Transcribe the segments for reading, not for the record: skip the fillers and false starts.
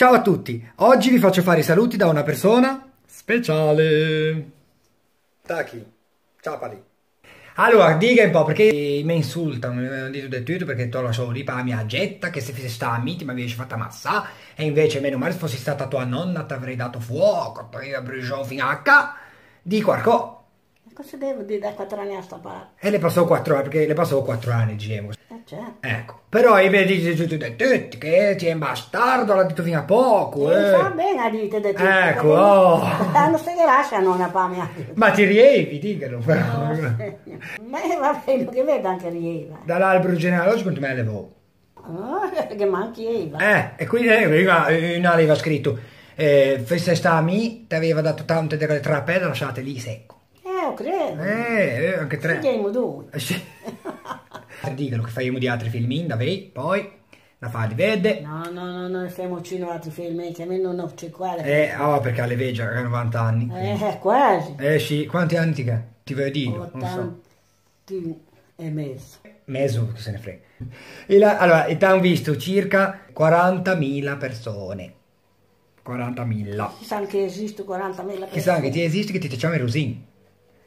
Ciao a tutti, oggi vi faccio fare i saluti da una persona speciale. Taki, ciao Pali. Allora, dica un po' perché mi insultano, mi hanno detto tutto perché tu la so lì per la mia getta, che se fosse stata a me ti mi avevi fatta massa, e invece meno male se fossi stata tua nonna ti avrei dato fuoco, ti avrei bruciato fino a qua, di qualcosa. Cosa devo dire da 4 anni a sta parte? E le passò 4 anni, perché le passò 4 anni, diciamo. Certo. Ecco, però i miei dice tutti che ti è un bastardo, l'ha detto fino a poco, Fa bene a dite di tutto. Ecco, oh. Non se che lascia non a pa mia. Ma ti rievi, dicono. Ma va bene, che vedo anche rieva. Dall'albero genealogico quanto me ne levo? Che manchieva. E quindi non aveva scritto, se sta a me, ti aveva dato tante delle 3 pedre, lasciate lì secco. Lo credo. Anche 3. Siamo due. Sì. Dicono che faremo di altri filmin, da voi, poi, da farli vedere. No, non stiamo facendo altri film, che a me non c'è quale. Perché alle veggie ha 90 anni. Quasi. Sì, quanti anni ti vuoi dire? Non so. 80 e mezzo. Mezzo, che se ne frega. Allora, hanno visto circa 40.000 persone. 40.000. Chissà che esiste 40.000 persone. Chissà che ti esiste che ti facciamo i rosini.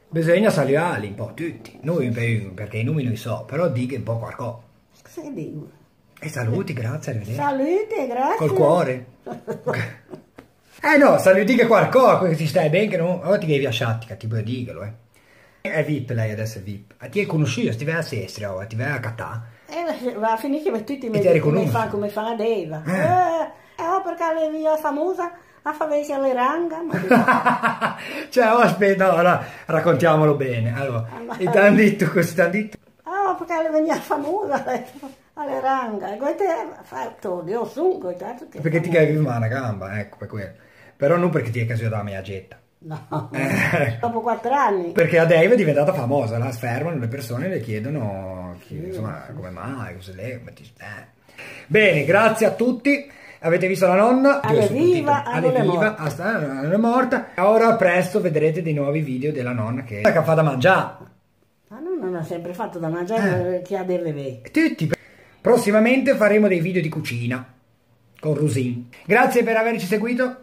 Bisogna salvarli un po' tutti. Noi perché i numeri non so, però dica un po' qualcosa. Cosa dico? E saluti, grazie, arrivederci. Salute, grazie. Col cuore. No, saluti che qualcosa, che ti stai bene, che non... Oh, ti devi lasciarti, che ti puoi dirlo, È VIP lei adesso, è VIP. Ti è conosciuto, ti vai a Sestria, ti vai a Catà. Va a finire che tutti mi riconoscono. come fa la Deva. Perché lei via famosa a fare alle ranga. Cioè, aspetta, ora raccontiamolo bene. Allora, e ti hanno detto così, ti hanno detto? Perché lei veniva famosa alle ranga. E questo è fatto, io sono, perché ti capivi una gamba, ecco, per quello. Però non perché ti è caso da mia getta. No, dopo 4 anni. Perché a Dave è diventata famosa, la fermano le persone e le chiedono, insomma, come mai, cosa lei, come ti... Bene, grazie a tutti. Avete visto la nonna? Alle viva, non è morta. Ora presto vedrete dei nuovi video della nonna che fa da mangiare. La nonna ha sempre fatto da mangiare, che ha deve bere. Tutti. Prossimamente faremo dei video di cucina con Rusin. Grazie per averci seguito.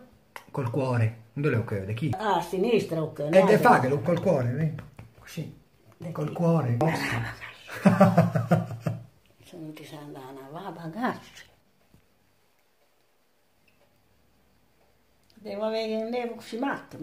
Col cuore. Dove lo crede? Chi? A sinistra, ok. E fatelo col cuore, così. Col cuore. Se non ti sa andare, va a bagarci. Devo avere un devo così matto,